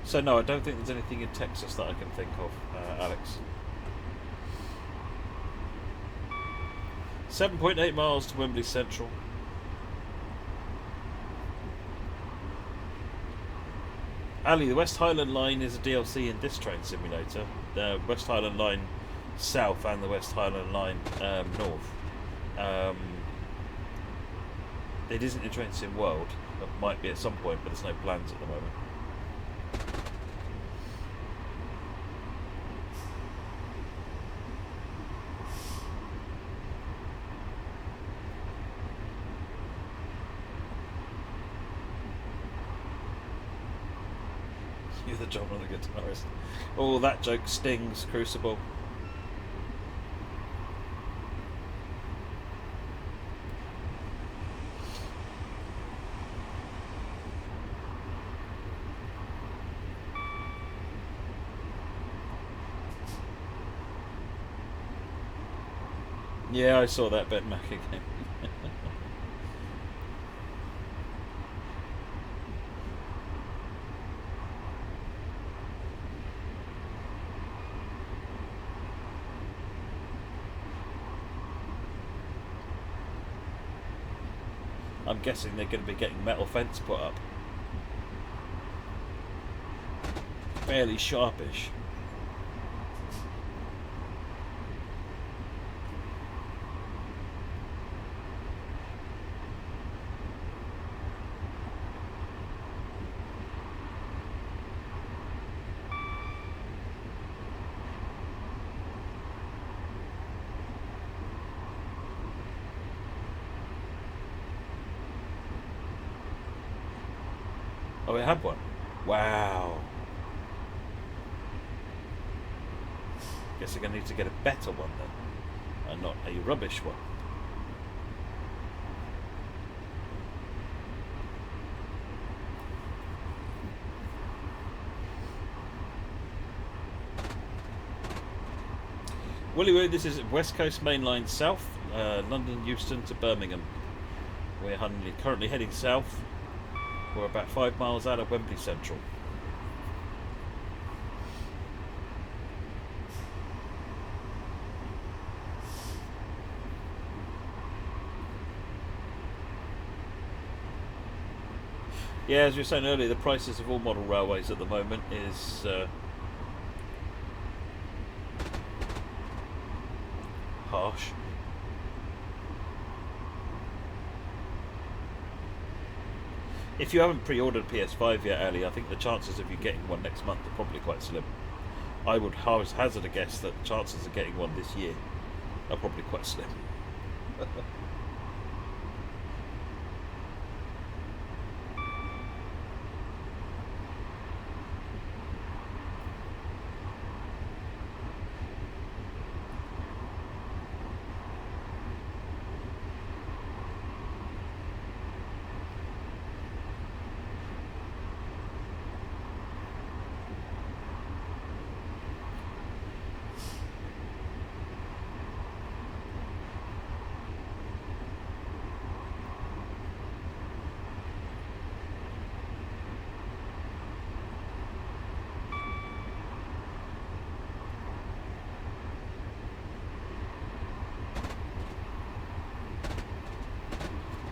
So no, I don't think there's anything in Texas that I can think of, Alex. 7.8 miles to Wembley Central. Ali, the West Highland Line is a DLC in this train simulator. The West Highland Line South and the West Highland Line North. It isn't in Train Sim World. It might be at some point, but there's no plans at the moment. You're the John of the guitarist. Oh, that joke stings, Crucible. Yeah, I saw that Ben Mac again. I'm guessing they're going to be getting metal fence put up. Fairly sharpish. Oh, we had one. Wow. Guess we're going to need to get a better one then, and not a rubbish one. Willy Woo, this is West Coast Main Line South, London Euston to Birmingham. We're currently heading south. We're about 5 miles out of Wembley Central. Yeah, as we were saying earlier, the prices of all model railways at the moment is harsh. If you haven't pre-ordered PS5 yet, Ali, I think the chances of you getting one next month are probably quite slim. I would hazard a guess that the chances of getting one this year are probably quite slim.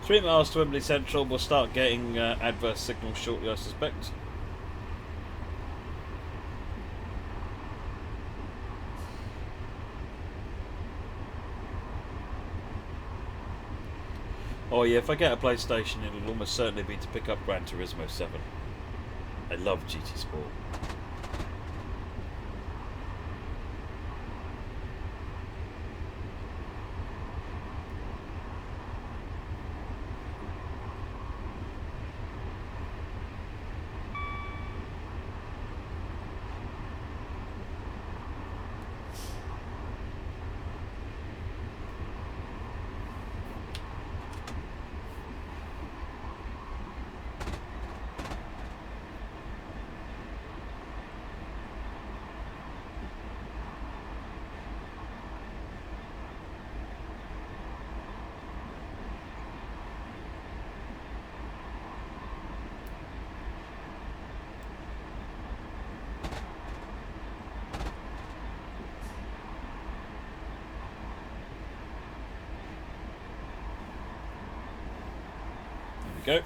3 miles to Wembley Central. We'll start getting adverse signals shortly, I suspect. Oh yeah, if I get a PlayStation, it'll almost certainly be to pick up Gran Turismo 7. I love GT Sport. Go.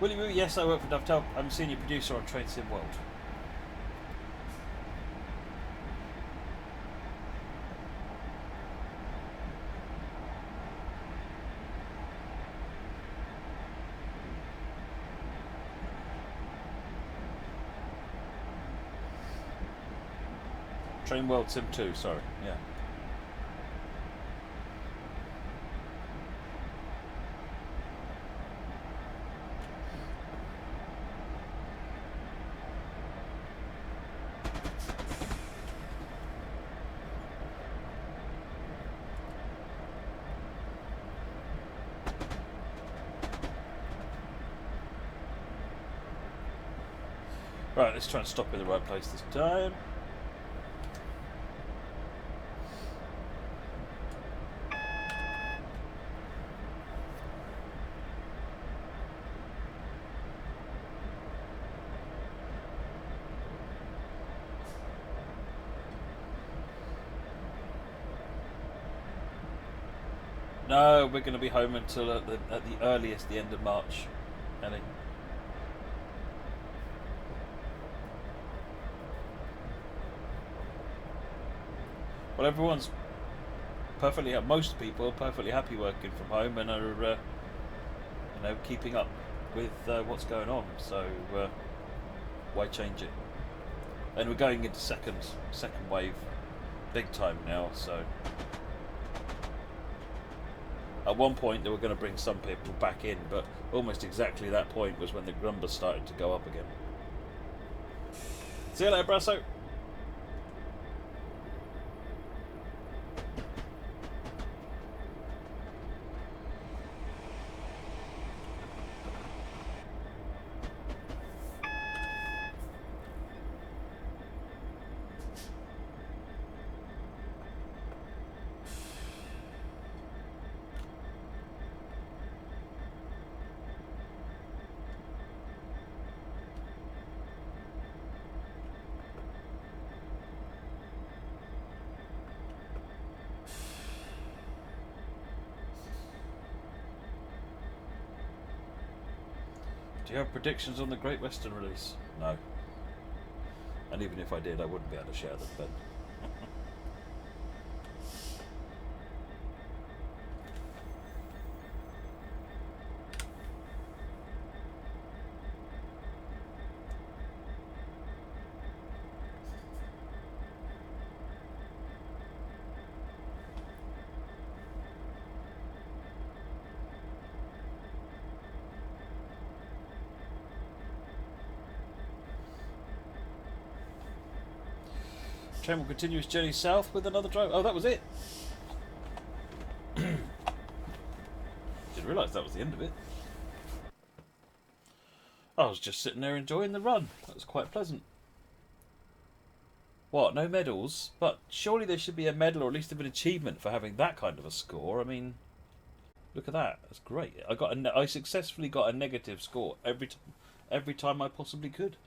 William, yes, I work for Dovetail. I'm a senior producer on Train Sim World. Train World Sim 2, sorry, yeah. Right, let's try and stop in the right place this time. No, we're going to be home until at the earliest, the end of March, Ellie. Well, everyone's perfectly, most people are perfectly happy working from home and are, keeping up with what's going on. So why change it? And we're going into second wave, big time now. So at one point they were going to bring some people back in, but almost exactly that point was when the numbers started to go up again. See you later, Brasso. Do you have predictions on the Great Western release? No. And even if I did, I wouldn't be able to share them, Ben. Train will continue its journey south with another drive. Oh, that was it. Didn't realise that was the end of it. I was just sitting there enjoying the run. That was quite pleasant. What? No medals? But surely there should be a medal or at least an achievement for having that kind of a score. I mean, look at that. That's great. I successfully got a negative score every time I possibly could.